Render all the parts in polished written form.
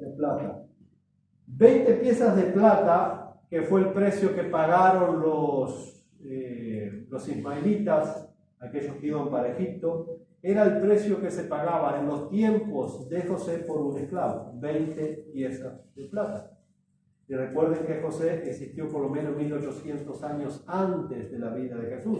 de plata. 20 piezas de plata, que fue el precio que pagaron los ismaelitas, aquellos que iban para Egipto, era el precio que se pagaba en los tiempos de José por un esclavo, 20 piezas de plata. Y recuerden que José existió por lo menos 1800 años antes de la vida de Jesús.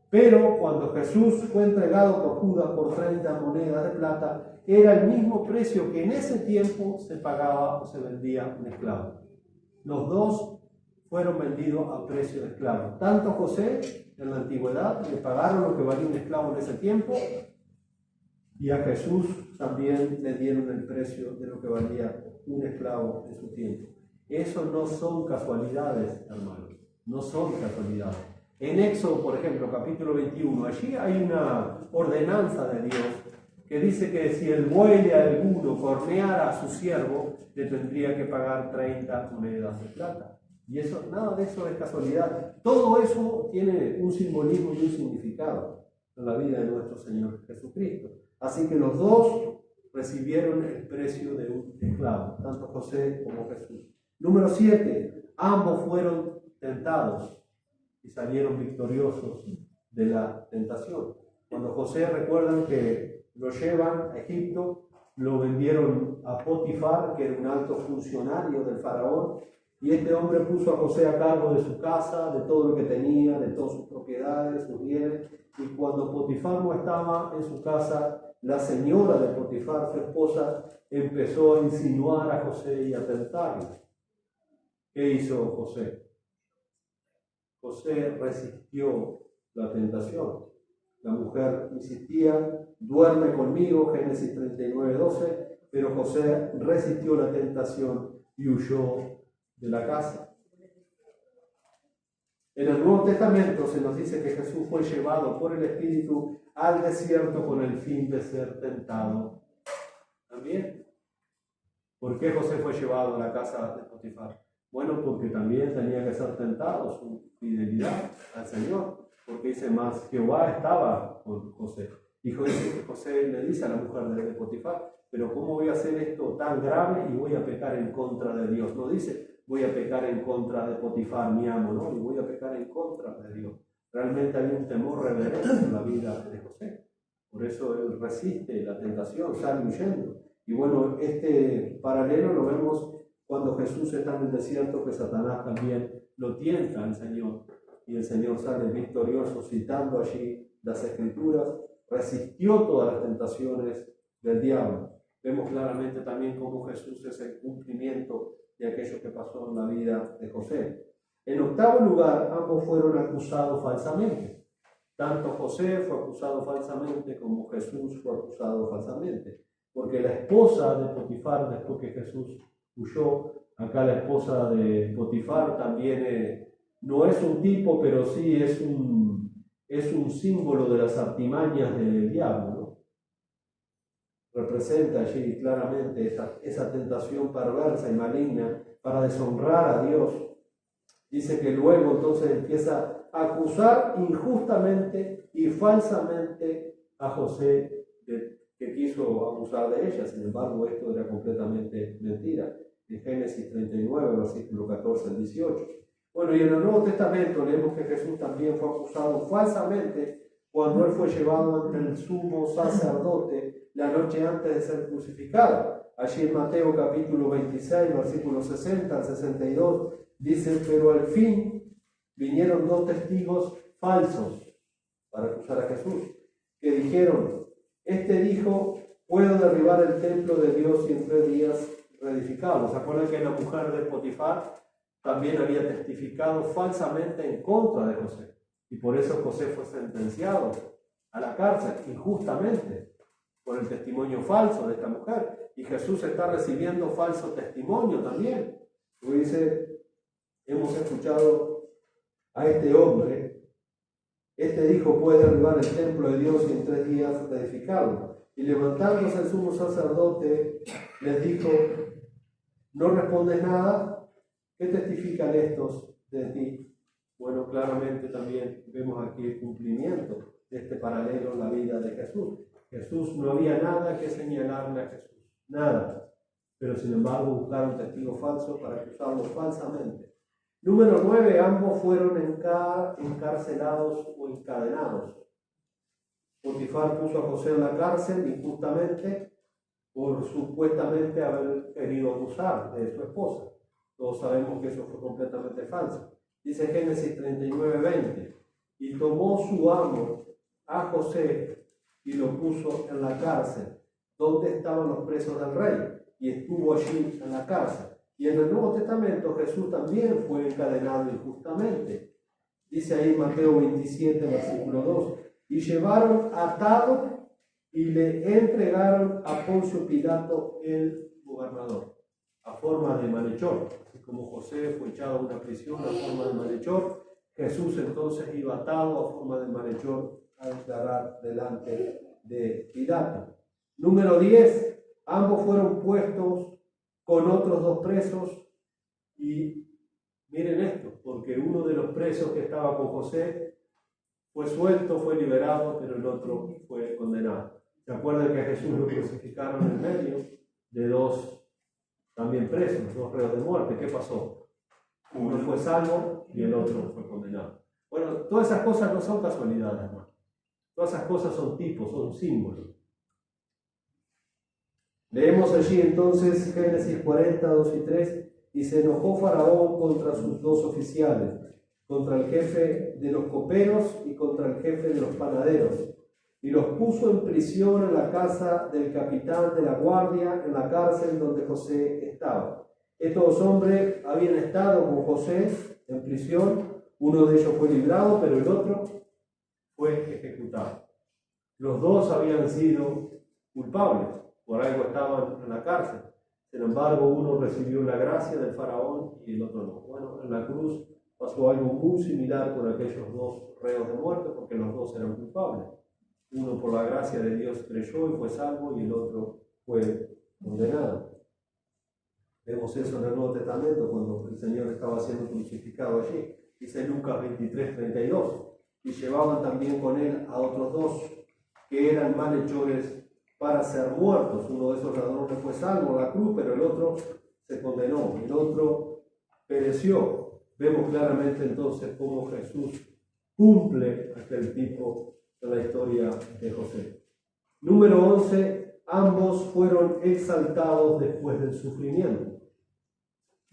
Pero cuando Jesús fue entregado por Judas por 30 monedas de plata, era el mismo precio que en ese tiempo se pagaba o se vendía un esclavo. Los dos fueron vendidos a precio de esclavo. Tanto José en la antigüedad le pagaron lo que valía un esclavo en ese tiempo, y a Jesús también le dieron el precio de lo que valía un esclavo en su tiempo. Eso no son casualidades, hermanos, no son casualidades. En Éxodo, por ejemplo, capítulo 21, allí hay una ordenanza de Dios que dice que si el buey de alguno corneara a su siervo, le tendría que pagar 30 monedas de plata. Y eso, nada de eso es casualidad. Todo eso tiene un simbolismo y un significado en la vida de nuestro Señor Jesucristo. Así que los dos recibieron el precio de un esclavo, tanto José como Jesús. Número 7, ambos fueron tentados y salieron victoriosos de la tentación. Cuando José, recuerdan que lo llevan a Egipto, lo vendieron a Potifar, que era un alto funcionario del faraón, y este hombre puso a José a cargo de su casa, de todo lo que tenía, de todas sus propiedades, sus bienes, y cuando Potifar no estaba en su casa, la señora de Potifar, su esposa, empezó a insinuar a José y a tentarlo. ¿Qué hizo José? José resistió la tentación. La mujer insistía, duerme conmigo, Génesis 39:12, pero José resistió la tentación y huyó de la casa. En el Nuevo Testamento se nos dice que Jesús fue llevado por el Espíritu al desierto con el fin de ser tentado también. ¿Por qué José fue llevado a la casa de Potifar? Bueno, porque también tenía que ser tentado su fidelidad al Señor, porque dice más, Jehová estaba con José. Y José le dice a la mujer de Potifar, pero ¿cómo voy a hacer esto tan grave y voy a pecar en contra de Dios? No dice, voy a pecar en contra de Potifar, mi amo, ¿no? Y voy a pecar en contra de Dios. Realmente había un temor reverente en la vida de José. Por eso él resiste la tentación, sale huyendo. Y bueno, este paralelo lo vemos cuando Jesús está en el desierto, que Satanás también lo tienta al Señor. Y el Señor sale victorioso, citando allí las Escrituras, resistió todas las tentaciones del diablo. Vemos claramente también cómo Jesús es el cumplimiento de aquello que pasó en la vida de José. En octavo lugar, ambos fueron acusados falsamente. Tanto José fue acusado falsamente como Jesús fue acusado falsamente. Porque la esposa de Potifar, después que Jesús huyó, acá la esposa de Potifar también no es un tipo, pero sí es un símbolo de las artimañas del diablo, ¿no? Representa allí claramente esa tentación perversa y maligna para deshonrar a Dios. Dice que luego entonces empieza a acusar injustamente y falsamente a José, que quiso abusar de ella. Sin embargo, esto era completamente mentira. En Génesis 39, versículo 14 al 18. Bueno, y en el Nuevo Testamento leemos que Jesús también fue acusado falsamente cuando él fue llevado ante el sumo sacerdote la noche antes de ser crucificado. Allí en Mateo capítulo 26, versículos 60 al 62, dice, pero al fin vinieron dos testigos falsos para acusar a Jesús, que dijeron, este dijo, puedo derribar el templo de Dios y en 3 días reedificarlo. ¿Se acuerdan que la mujer de Potifar también había testificado falsamente en contra de José? Y por eso José fue sentenciado a la cárcel injustamente por el testimonio falso de esta mujer. Y Jesús está recibiendo falso testimonio también. Porque dice, hemos escuchado a este hombre, este dijo, puede derribar el templo de Dios y en 3 días reedificarlo. Y levantándose el sumo sacerdote, les dijo, ¿no respondes nada? ¿Qué testifican estos de ti? Bueno, claramente también vemos aquí el cumplimiento de este paralelo en la vida de Jesús. Jesús, no había nada que señalarle a Jesús, nada. pero sin embargo buscaron testigos falsos para acusarlos falsamente. Número 9, ambos fueron encarcelados o encadenados. Potifar puso a José en la cárcel injustamente por supuestamente haber querido abusar de su esposa. Todos sabemos que eso fue completamente falso. Dice Génesis 39:20, y tomó su amo a José y lo puso en la cárcel, donde estaban los presos del rey, y estuvo allí en la cárcel. Y en el Nuevo Testamento Jesús también fue encadenado injustamente. Dice ahí Mateo 27, versículo 2, y llevaron atado y le entregaron a Poncio Pilato el gobernador, a forma de malhechor. Así como José fue echado a una prisión a forma de malhechor, Jesús entonces iba atado a forma de malhechor a declarar delante de Pilato. Número 10, ambos fueron puestos con otros dos presos, y miren esto, porque uno de los presos que estaba con José fue suelto, fue liberado, pero el otro fue condenado. ¿Se acuerdan que a Jesús lo crucificaron en medio de dos también presos, dos reos de muerte? ¿Qué pasó? Uno fue salvo y el otro fue condenado. Bueno, todas esas cosas no son casualidades, hermano. Todas esas cosas son tipos, son símbolos. Leemos allí entonces Génesis 40, 2 y 3, y se enojó Faraón contra sus dos oficiales, contra el jefe de los coperos y contra el jefe de los panaderos, y los puso en prisión en la casa del capitán de la guardia, en la cárcel donde José estaba. Estos dos hombres habían estado con José en prisión, uno de ellos fue librado, pero el otro fue ejecutado. Los dos habían sido culpables, por algo estaban en la cárcel. Sin embargo, uno recibió la gracia del faraón y el otro no. Bueno, en la cruz pasó algo muy similar con aquellos dos reos de muerte, porque los dos eran culpables. Uno por la gracia de Dios creyó y fue salvo, y el otro fue condenado. Vemos eso en el Nuevo Testamento cuando el Señor estaba siendo crucificado allí. Dice Lucas 23:32. Y llevaban también con él a otros dos que eran malhechores para ser muertos. Uno de esos ladrones fue salvo en la cruz, pero el otro se condenó, el otro pereció. Vemos claramente entonces cómo Jesús cumple aquel tipo en la historia de José. Número 11, ambos fueron exaltados después del sufrimiento.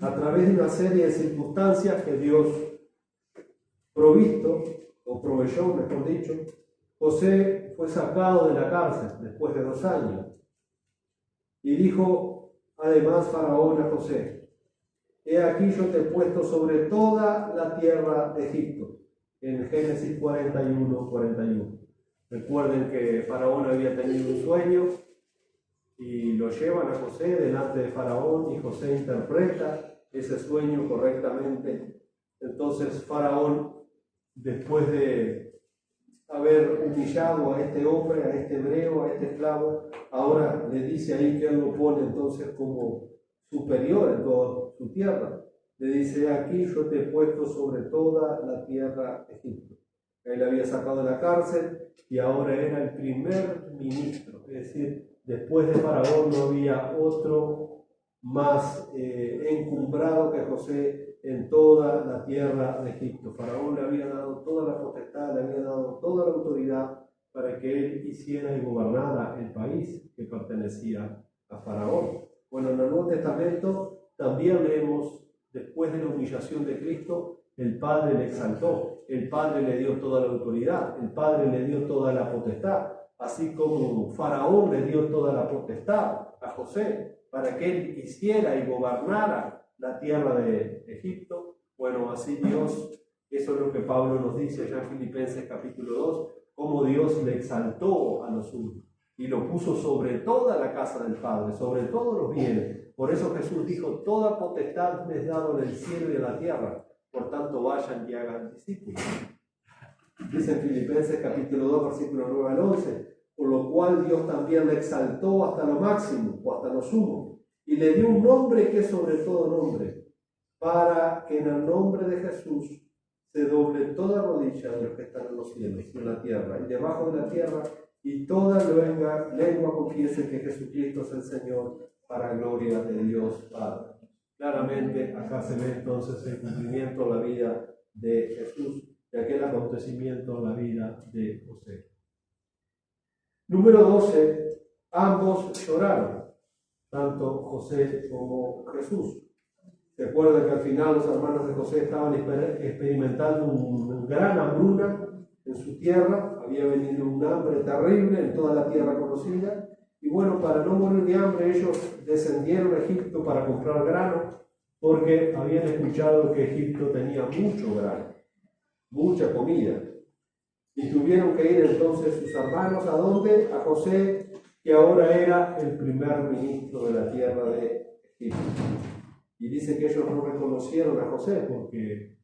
A través de una serie de circunstancias que Dios proveyó, mejor dicho, José fue sacado de la cárcel después de 2 años. Y dijo además Faraón a José: he aquí yo te he puesto sobre toda la tierra de Egipto. En Génesis 41:41. Recuerden que Faraón había tenido un sueño y lo llevan a José delante de Faraón, y José interpreta ese sueño correctamente. Entonces Faraón, después de haber humillado a este hombre, a este hebreo, a este esclavo, ahora le dice ahí que él lo pone entonces como superior en toda su tierra. Le dice: aquí yo te he puesto sobre toda la tierra de Egipto. Él había sacado de la cárcel y ahora era el primer ministro. Es decir, después de Faraón no había otro más encumbrado que José en toda la tierra de Egipto. Faraón le había dado toda la potestad, le había dado toda la autoridad para que él hiciera y gobernara el país que pertenecía a Faraón. Bueno, en el Nuevo Testamento también leemos: después de la humillación de Cristo, el Padre le exaltó, el Padre le dio toda la autoridad, el Padre le dio toda la potestad, así como Faraón le dio toda la potestad a José para que él hiciera y gobernara la tierra de Egipto. Bueno, así Dios, eso es lo que Pablo nos dice allá en Filipenses capítulo 2, cómo Dios le exaltó a los suyos y lo puso sobre toda la casa del Padre, sobre todos los bienes. Por eso Jesús dijo: toda potestad me es dado en el cielo y en la tierra, por tanto vayan y hagan discípulos. Dice en Filipenses capítulo 2, versículo 9 al 11, por lo cual Dios también le exaltó hasta lo máximo, o hasta lo sumo, y le dio un nombre que es sobre todo nombre, para que en el nombre de Jesús se doble toda rodilla de los que están en los cielos y en la tierra y debajo de la tierra, y toda lengua confiese que Jesucristo es el Señor, para gloria de Dios Padre. Claramente acá se ve entonces el cumplimiento de la vida de Jesús, de aquel acontecimiento en la vida de José. Número 12, ambos lloraron, tanto José como Jesús. Se acuerdan que al final los hermanos de José estaban experimentando una gran hambruna en su tierra, había venido un hambre terrible en toda la tierra conocida, y bueno, para no morir de hambre ellos descendieron a Egipto para comprar grano, porque habían escuchado que Egipto tenía mucho grano, mucha comida. Y tuvieron que ir entonces sus hermanos, ¿a dónde? A José, que ahora era el primer ministro de la tierra de Egipto. Y dice que ellos no reconocieron a José porque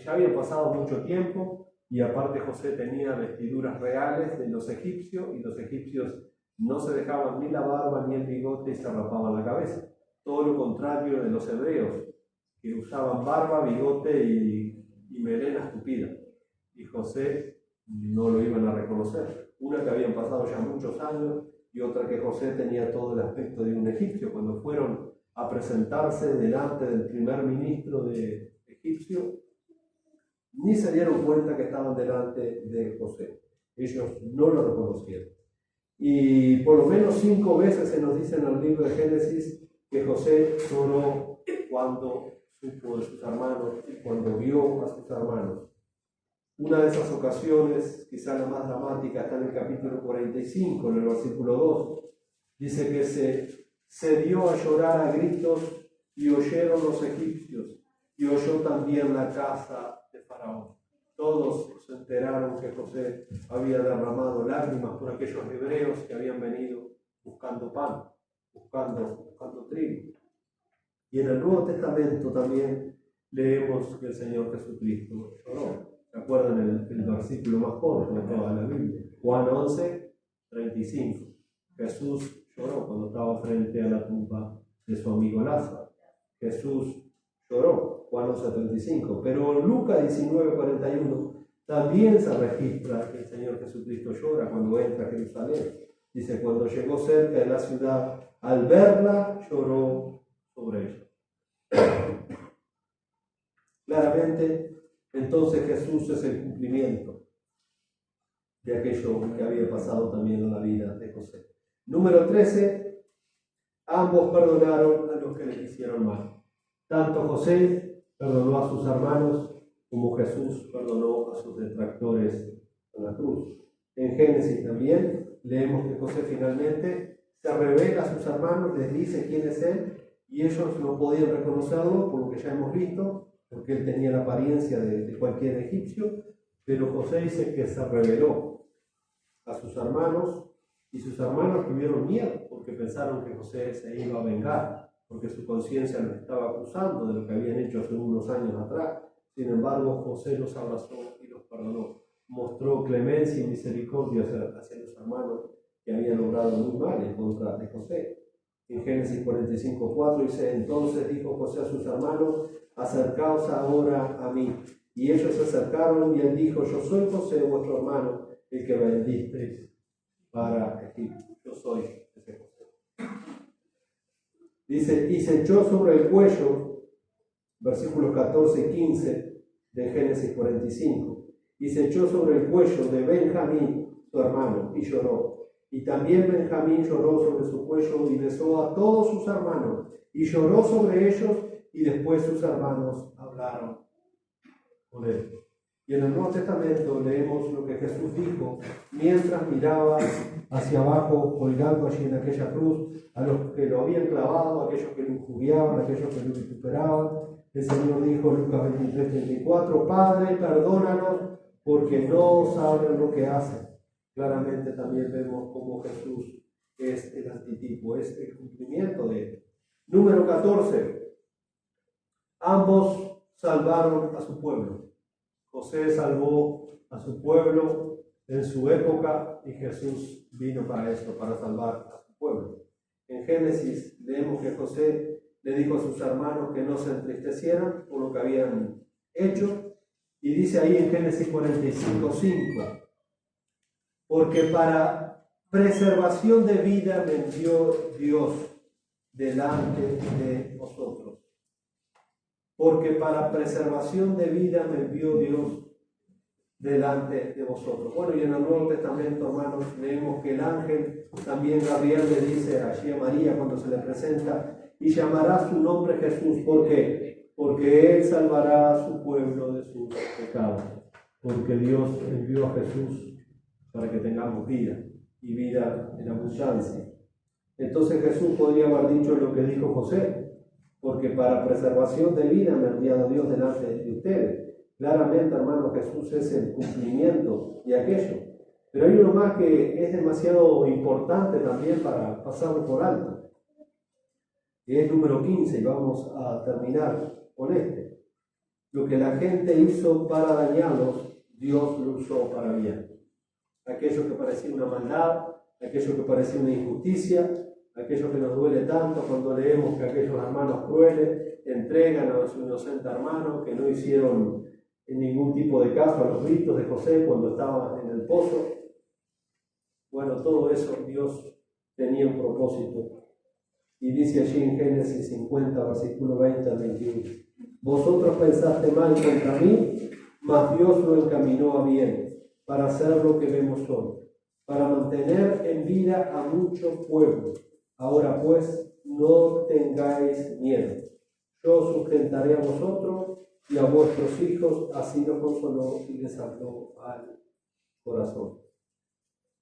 ya había pasado mucho tiempo y aparte José tenía vestiduras reales de los egipcios y los egipcios no se dejaban ni la barba ni el bigote y se rapaban la cabeza. Todo lo contrario de los hebreos, que usaban barba, bigote y melena tupida. Y José no lo iban a reconocer. Una que habían pasado ya muchos años y otra que José tenía todo el aspecto de un egipcio. Cuando fueron a presentarse delante del primer ministro de egipcio, ni se dieron cuenta que estaban delante de José. Ellos no lo reconocieron. Y por lo menos 5 veces se nos dice en el libro de Génesis que José lloró cuando supo de sus hermanos y cuando vio a sus hermanos. Una de esas ocasiones, quizá la más dramática, está en el capítulo 45, en el versículo 2. Dice que se dio a llorar a gritos y oyeron los egipcios y oyó también la casa de Faraón. Todos se enteraron que José había derramado lágrimas por aquellos hebreos que habían venido buscando pan, buscando trigo. Y en el Nuevo Testamento también leemos que el Señor Jesucristo lloró. ¿Se acuerdan el versículo más corto de toda la Biblia? Juan 11, 35. Jesús lloró cuando estaba frente a la tumba de su amigo Lázaro. Jesús lloró, Juan 11, 35. Pero en Lucas 19, 41 también se registra que el Señor Jesucristo llora cuando entra a Jerusalén. Dice, cuando llegó cerca de la ciudad, al verla, lloró sobre ella. Claramente, entonces Jesús es el cumplimiento de aquello que había pasado también en la vida de José. Número 13, ambos perdonaron a los que les hicieron mal. Tanto José perdonó a sus hermanos como Jesús perdonó a sus detractores en la cruz. En Génesis también leemos que José finalmente se revela a sus hermanos, les dice quién es él y ellos no podían reconocerlo por lo que ya hemos visto, porque él tenía la apariencia de cualquier egipcio, pero José dice que se reveló a sus hermanos y sus hermanos tuvieron miedo porque pensaron que José se iba a vengar, porque su conciencia los estaba acusando de lo que habían hecho hace unos años atrás. Sin embargo, José los abrazó y los perdonó. Mostró clemencia y misericordia hacia los hermanos que habían obrado muy mal en contra de José. En Génesis 45:4 dice, entonces dijo José a sus hermanos, acercaos ahora a mí. Y ellos se acercaron y él dijo, yo soy José, vuestro hermano, el que vendisteis para Egipto. Yo soy ese José. Dice, y se echó sobre el cuello, versículos 14 y 15 de Génesis 45, y se echó sobre el cuello de Benjamín, su hermano, y lloró. Y también Benjamín lloró sobre su cuello y besó a todos sus hermanos, y lloró sobre ellos, y después sus hermanos hablaron con él. Y en el Nuevo Testamento leemos lo que Jesús dijo mientras miraba hacia abajo, colgando allí en aquella cruz, a los que lo habían clavado, a aquellos que lo injuriaban, a aquellos que lo vituperaban. El Señor dijo, Lucas 23:34, Padre, perdónanos, porque no saben lo que hacen. Claramente también vemos cómo Jesús es el antitipo, es el cumplimiento de él. Número 14. Ambos salvaron a su pueblo. José salvó a su pueblo en su época y Jesús vino para esto, para salvar a su pueblo. En Génesis leemos que José le dijo a sus hermanos que no se entristecieran por lo que habían hecho y dice ahí en Génesis 45:5, porque para preservación de vida me envió Dios delante de vosotros. Porque para preservación de vida me envió Dios delante de vosotros. Bueno, y en el Nuevo Testamento, hermanos, leemos que el ángel también Gabriel le dice allí a María cuando se le presenta, y llamará su nombre Jesús. ¿Por qué? Porque él salvará a su pueblo de sus pecados. Porque Dios envió a Jesús para que tengamos vida, y vida en abundancia. Entonces Jesús podría haber dicho lo que dijo José, porque para preservación de vida me ha enviado Dios delante de ustedes. Claramente, hermano, Jesús es el cumplimiento de aquello. Pero hay uno más que es demasiado importante también para pasarlo por alto. Y es número 15, y vamos a terminar con este. Lo que la gente hizo para dañarlos, Dios lo usó para bien. Aquello que parecía una maldad, aquello que parecía una injusticia, aquello que nos duele tanto cuando leemos que aquellos hermanos crueles entregan a su inocente hermano, que no hicieron ningún tipo de caso a los gritos de José cuando estaba en el pozo. Bueno, todo eso Dios tenía un propósito. Y dice allí en Génesis 50, versículo 20 al 21, vosotros pensaste mal contra mí, mas Dios lo encaminó a bien, para hacer lo que vemos hoy, para mantener en vida a muchos pueblos. Ahora pues, no tengáis miedo. Yo sustentaré a vosotros y a vuestros hijos, así los consoló y les habló al corazón.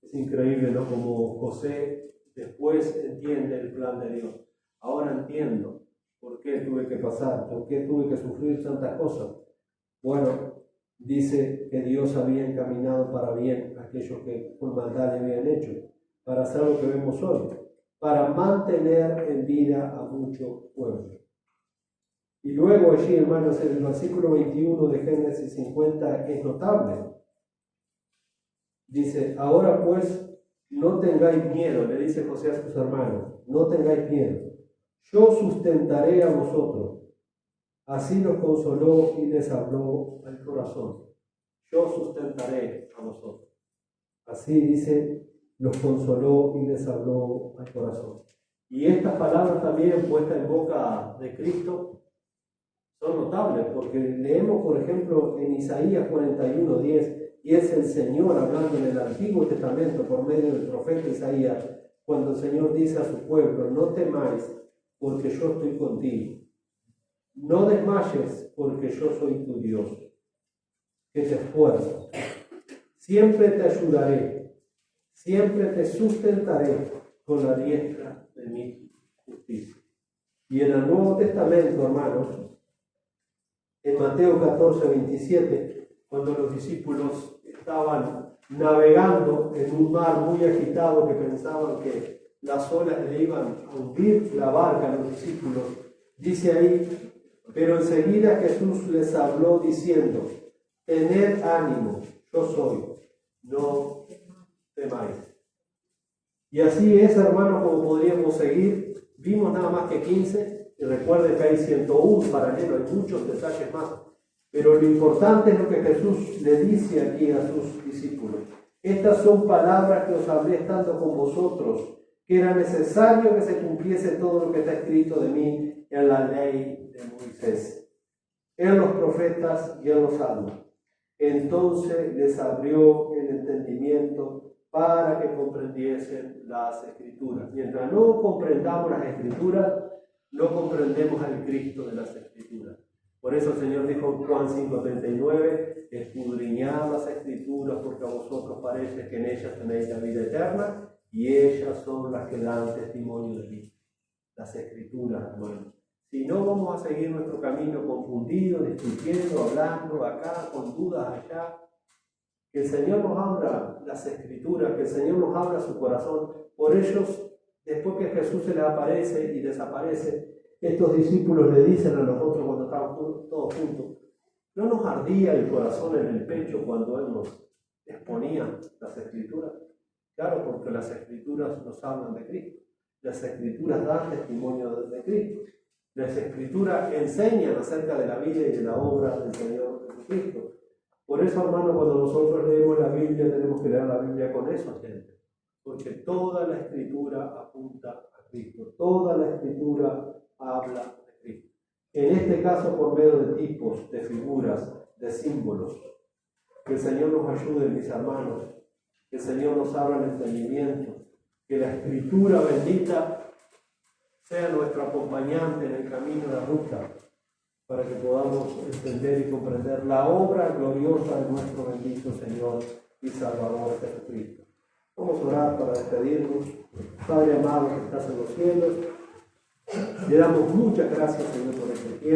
Es increíble, ¿no? Como José después entiende el plan de Dios. Ahora entiendo por qué tuve que pasar, por qué tuve que sufrir tantas cosas. Bueno, dice que Dios había encaminado para bien aquellos que con maldad le habían hecho, para hacer lo que vemos hoy, para mantener en vida a mucho pueblo. Y luego allí, hermanos, en el versículo 21 de Génesis 50 es notable. Dice, ahora pues, no tengáis miedo, le dice José a sus hermanos, no tengáis miedo. Yo sustentaré a vosotros. Así los consoló y les habló al corazón. Yo sustentaré a vosotros. Así dice, los consoló y les habló al corazón. Y estas palabras también puestas en boca de Cristo son notables, porque leemos, por ejemplo, en Isaías 41:10, y es el Señor hablando en el Antiguo Testamento por medio del profeta Isaías, cuando el Señor dice a su pueblo, no temáis, porque yo estoy contigo. No desmayes, porque yo soy tu Dios, que te esfuerzo. Siempre te ayudaré, siempre te sustentaré con la diestra de mi justicia. Y en el Nuevo Testamento, hermanos, en Mateo 14:27, cuando los discípulos estaban navegando en un mar muy agitado que pensaban que las olas le iban a hundir la barca a los discípulos, dice ahí, pero enseguida Jesús les habló diciendo, tened ánimo, yo soy, no temáis. Y así es, hermanos, como podríamos seguir. Vimos nada más que 15, y recuerden que hay 101 paralelo, hay muchos detalles más. Pero lo importante es lo que Jesús le dice aquí a sus discípulos. Estas son palabras que os hablé estando con vosotros, que era necesario que se cumpliese todo lo que está escrito de mí en la ley de Moisés, en los profetas y en los salmos. Entonces les abrió el entendimiento para que comprendiesen las Escrituras. Mientras no comprendamos las Escrituras, no comprendemos al Cristo de las Escrituras. Por eso el Señor dijo en Juan 5:39, escudriñad las Escrituras porque a vosotros parece que en ellas tenéis la vida eterna y ellas son las que dan testimonio de mí. Las Escrituras, hermanos. Si no, vamos a seguir nuestro camino confundido, discutiendo, hablando acá, con dudas allá. Que el Señor nos abra las Escrituras, que el Señor nos abra su corazón. Por ellos, después que Jesús se les aparece y desaparece, estos discípulos le dicen a los otros cuando estaban todos juntos, ¿no nos ardía el corazón en el pecho cuando Él nos exponía las Escrituras? Claro, porque las Escrituras nos hablan de Cristo. Las Escrituras dan testimonio de Cristo. Las Escrituras enseñan acerca de la vida y de la obra del Señor Jesucristo. Por eso, hermano, cuando nosotros leemos la Biblia, tenemos que leer la Biblia con eso, gente. Porque toda la Escritura apunta a Cristo. Toda la Escritura habla de Cristo. En este caso, por medio de tipos, de figuras, de símbolos. Que el Señor nos ayude, mis hermanos. Que el Señor nos abra el entendimiento. Que la Escritura bendita sea nuestro acompañante en el camino de la ruta, para que podamos entender y comprender la obra gloriosa de nuestro bendito Señor y Salvador Jesucristo. Vamos a orar para despedirnos. Padre amado que estás en los cielos, le damos muchas gracias, Señor, por este tiempo.